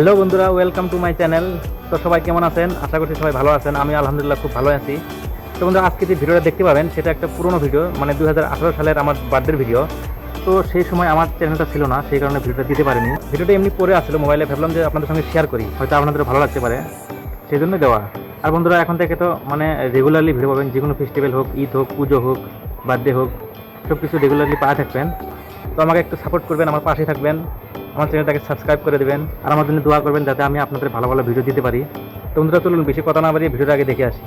Hello বন্ধুরা, welcome to my channel. তো সবাই কেমন আছেন? আশা করছি সবাই ভালো আছেন। আমি আলহামদুলিল্লাহ খুব ভালো আছি। তো বন্ধুরা, আজকে যে ভিডিওটা দেখতে পাবেন সেটা একটা পুরনো ভিডিও, মানে 2018 সালের আমার বার্থডের ভিডিও। তো সেই সময় আমার চ্যানেলটা ছিল না, সেই কারণে ভিডিওটা দিতে পারিনি। ভিডিওটা এমনি পরে আসলে মোবাইলে, ভাবলাম যে আপনাদের সঙ্গে শেয়ার করি, হয়তো আপনাদের ভালো লাগতে পারে, সেই জন্য দেওয়া। আর বন্ধুরা, এখন থেকে তো মানে রেগুলারলি ভিডিও পাবেন, যে কোনো ফেস্টিভ্যাল হোক, ঈদ হোক, পুজো হোক, বার্থডে হোক, সব কিছু রেগুলারলি পাওয়া থাকবেন। তো আমাকে একটু সাপোর্ট করবেন, আমার পাশে থাকবেন, আমার চ্যানেলটাকে সাবস্ক্রাইব করে দেবেন, আর আমার জন্য দোয়া করবেন যাতে আমি আপনাদের ভালো ভালো ভিডিও দিতে পারি। তো বন্ধুরা, চলুন বেশি কথা না বাড়িয়ে ভিডিওটা আগে দেখে আসি।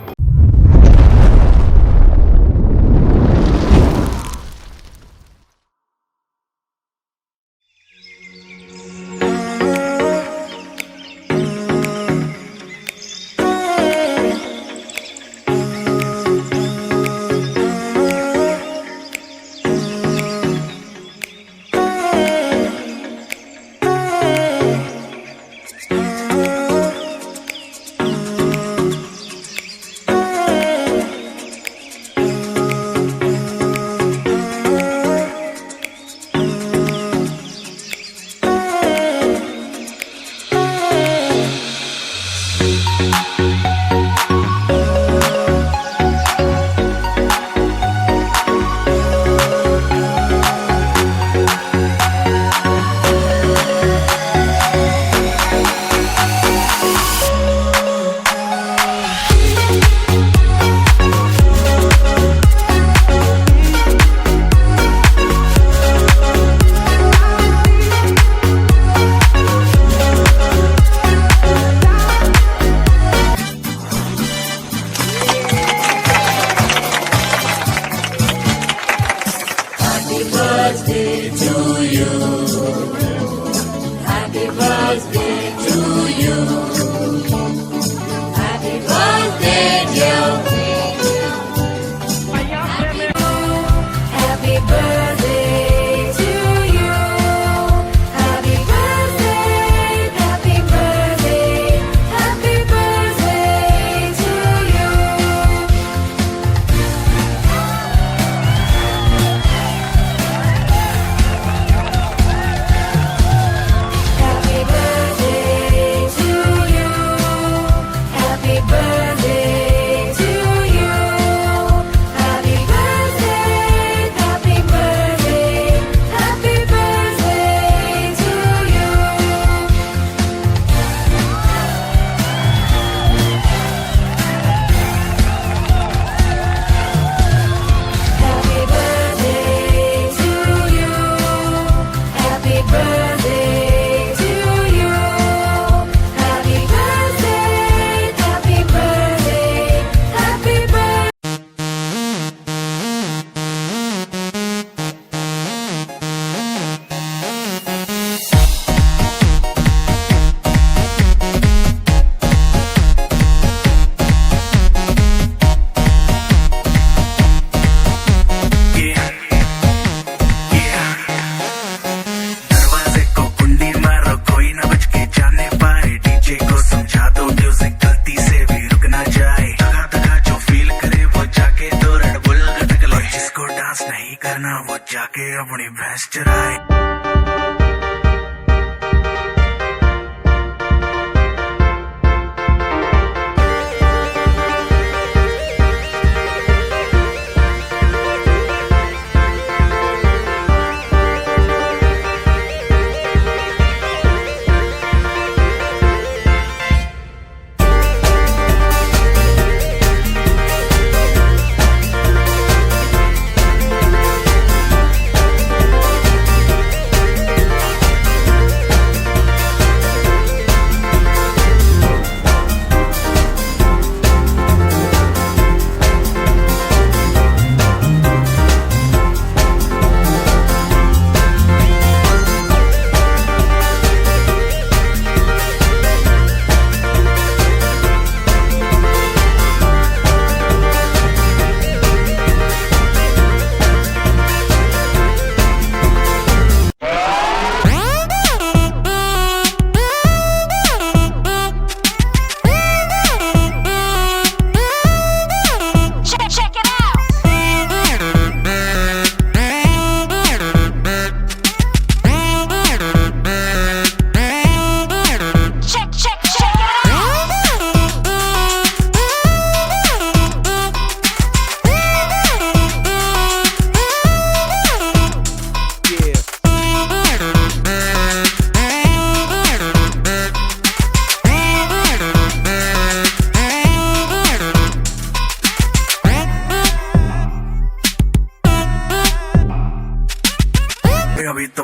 वो जाके अपनी भैंस चराए।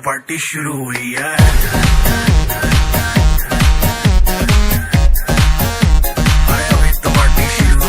पार्टी शुरू हुई है अरे अभी तो पार्टी शुरू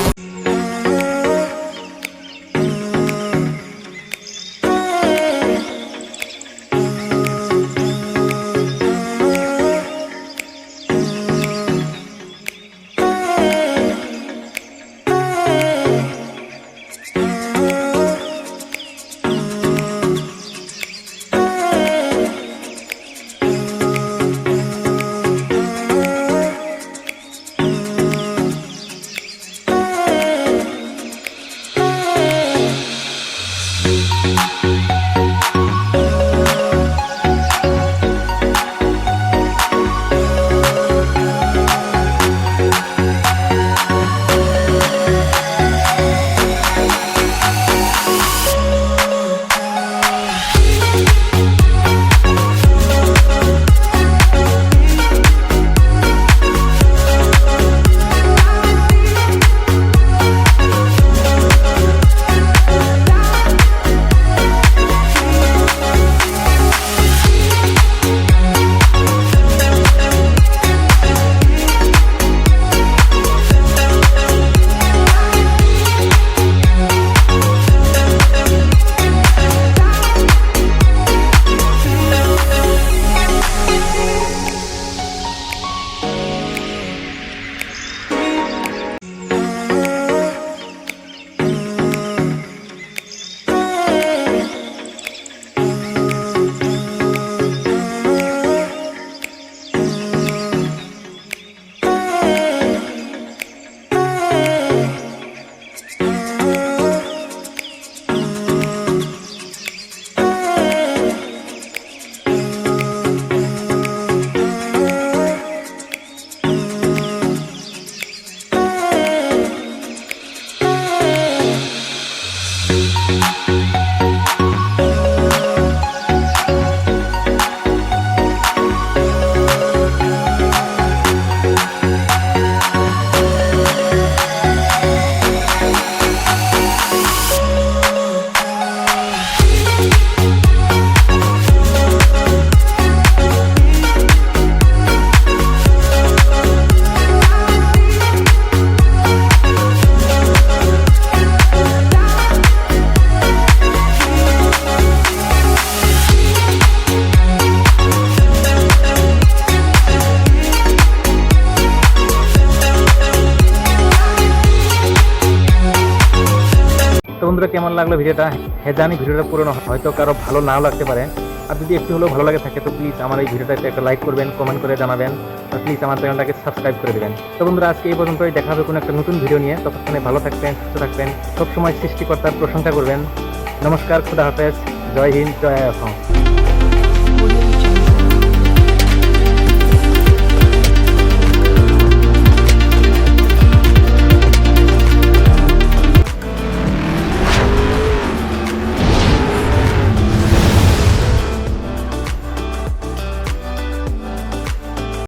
তো বন্ধুরা কেমন লাগলো ভিডিওটা? হ্যাঁ জানি ভিডিওটা পুরনো হয়তো কারো ভালো নাও লাগতে পারে, আর যদি একটু হলেও ভালো লাগে থাকে তো প্লিজ আমার এই ভিডিওটাতে একটা লাইক করবেন, কমেন্ট করে জানাবেন, আর প্লিজ আমার চ্যানেলটাকে সাবস্ক্রাইব করে দেবেন। তো বন্ধুরা আজকে এই পর্যন্তই, দেখা হবে কোনো একটা নতুন ভিডিও নিয়ে। ততক্ষণে ভালো থাকবেন, সুস্থ থাকবেন, সবসময় সৃষ্টিকর্তার প্রশংসা করবেন। নমস্কার, খুদা হাফেজ, জয় হিন্দ, জয় আসাম।